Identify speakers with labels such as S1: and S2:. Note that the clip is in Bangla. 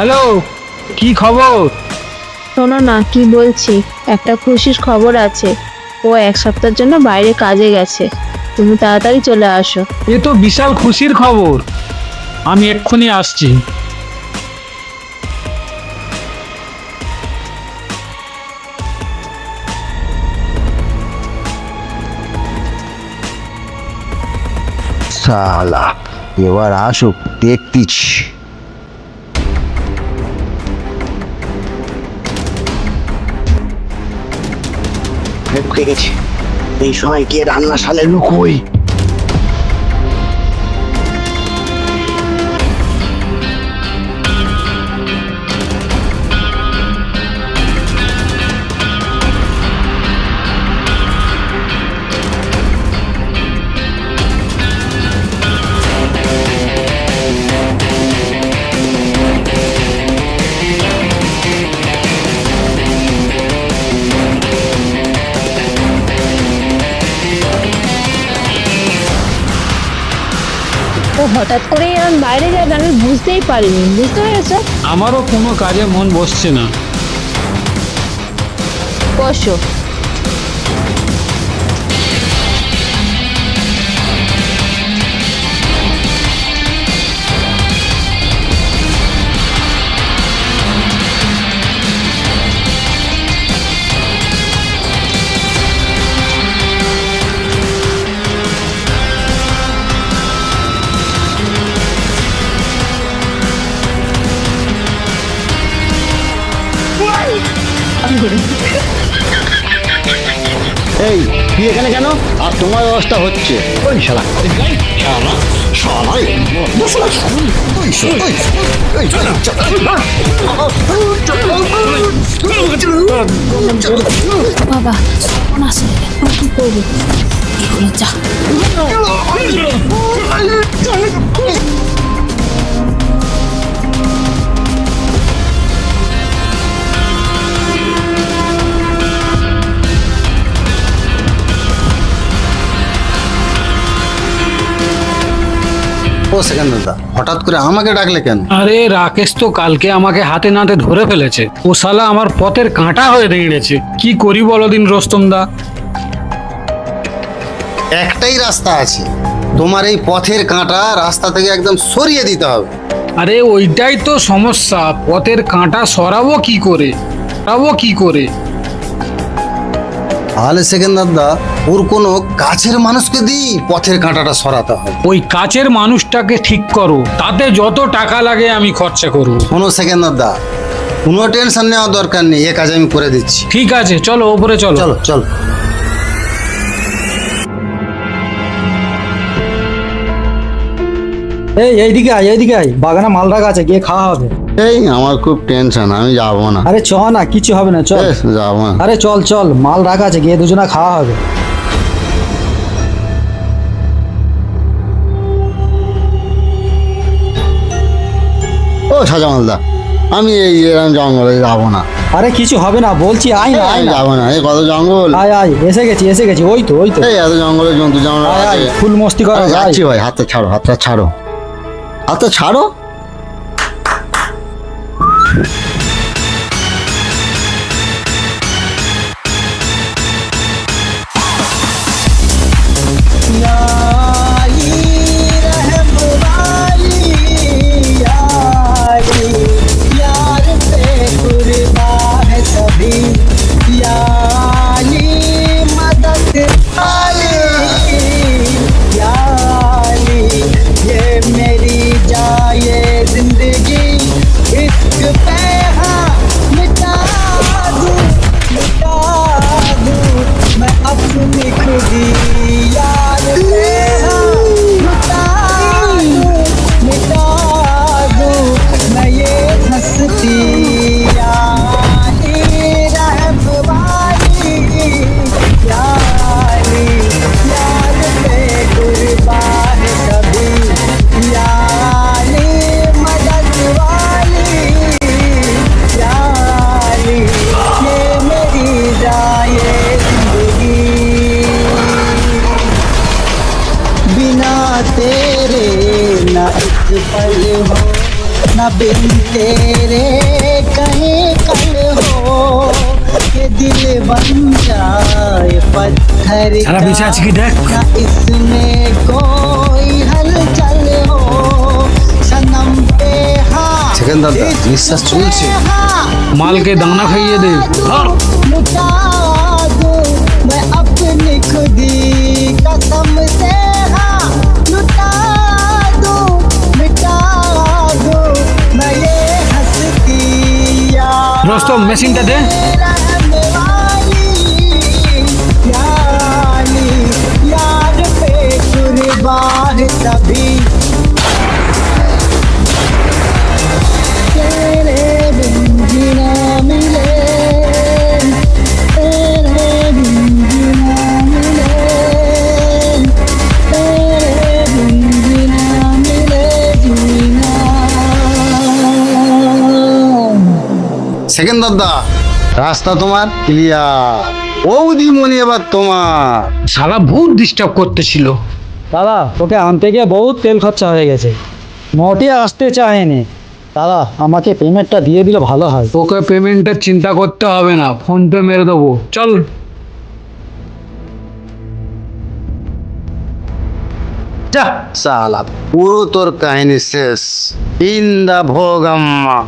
S1: হ্যালো, কি খবর?
S2: শোনো না কি বলছি, একটা খুশির খবর আছে। ও 1 সপ্তাহের জন্য বাইরে কাজে গেছে, তুমি তাড়াতাড়ি চলে আসো।
S1: এ তো বিশাল খুশির খবর। আমি এক্ষুনি আসছি।
S3: শালা এবার আসুক, দেখতেছি। ঢুকে গেছে। এই সময় গিয়ে রান্নাশালে লুকোই।
S2: ও হঠাৎ করে এরকম বাইরে যাবে আমি বুঝতেই পারিনি, বুঝতে পেরেছো?
S1: আমারও কোনো কাজে মন বসছে না।
S2: বসো।
S3: এই তুই এখানে কেন? আর তোমার ব্যবস্থা হচ্ছে। ওই শালা
S2: বাবা কোন আসলে কি করবো, এগুলো যা।
S3: ও সেকেন্ড দাদা, হঠাৎ করে আমাকে ডাকলে কেন?
S1: আরে রাকেশ তো কালকে আমাকে হাতে নাতে ধরে ফেলেছে। ও শালা আমার পথের কাঁটা হয়ে দাঁড়িয়েছে। কি করি বলো দিন রোস্তম দা?
S3: একটাই রাস্তা আছে, তোমার এই পথের কাঁটা রাস্তা থেকে একদম সরিয়ে দিতে হবে।
S1: আরে ওইটাই তো সমস্যা, পথের কাঁটা সরাবো কি করে? সরাবো কি করে?
S3: তাহলে সেকেন্ড দাদা, ওর কোনো কাছের মানুষকে দিই পথের কাঁটাটা সরাতে হবে।
S1: ওই কাছের মানুষটাকে ঠিক করো, তাতে যত টাকা লাগে আমি খরচা করবো।
S3: কোনো সেকেন্ড দাদা, কোনো টেনশন নেওয়ার দরকার নেই, এ কাজ আমি করে দিচ্ছি।
S1: ঠিক আছে, চলো ওপরে চলো।
S3: চলো চলো।
S4: এইদিকে আয়, এইদিকে আয়, বাগানে মাল রাখা আছে, গিয়ে খাওয়া হবে।
S3: এই আমার খুব টেনশন, আমি যাবো না।
S4: আরে চ না, কিছু হবে না, চল।
S3: যাবো না।
S4: আরে চল চল, মাল রাখা আছে, গিয়ে দুজনা খাওয়া হবে।
S3: ও সাজামালদা, আমি এই এরকম জঙ্গলে যাবো না।
S4: আরে কিছু হবে না বলছি, আয় না, আয়
S3: আমি
S4: না।
S3: যাবো না, এই কত জঙ্গল।
S4: আয় আয়, এসে গেছি এসে গেছি, ওই তো ওই তো।
S3: এই এত জঙ্গলে জন্তু জানোয়ার
S4: আয় আয়,
S3: আছে।
S4: ফুল মস্তি করা
S3: আমি
S4: যায়।
S3: যাচ্ছি ভাই, হাতটা ছাড়ো, হাতটা ছাড়ো, হাতটা ছাড়ো।
S5: तेरे ना एक पल हो न बिन तेरे कहीं कल हो के दिल बन जाए पत्थर
S1: সারা বেঁচে আছে কি দেখ।
S5: न इसमें कोई हलचल हो सनम पे हाँ
S3: সেকেন্দারদা নিঃশ্বাস চলছে।
S1: মালকে দানা খাইয়ে দে। ধর।
S5: लुटा दूं मैं अपनी खुदी कसम से हाँ लुटा दूं मिटा दूं मैं ये हस्ती यार
S1: রোস্তম মেশিনটা দে।
S5: रहने वाली यानी यार पे कुर्बान सभी तेरे बिन जीना मिले तेरे बिन जीना मिले तेरे बिन जीना मिले जीना
S3: সেকেন্দারদা রাস্তা তোমার ক্লিয়ার। বৌদিমণি এবার তোমার।
S1: শালা বহুত ডিস্টার্ব করতেছিল।
S4: দাদা তোকে আনতে গিয়ে বহুত তেল খরচা হয়ে গেছে, মোটে আসতে চায়নি। দাদা আমাকে পেমেন্টটা দিয়ে দিলে ভালো হয়।
S1: তোকে পেমেন্টের চিন্তা করতে হবে না, ফোন পে মেরে দেবো। চল।
S3: যা সালা পুরো তোর কাহিনী শেষ। ইন্দা ভোগাম্মা।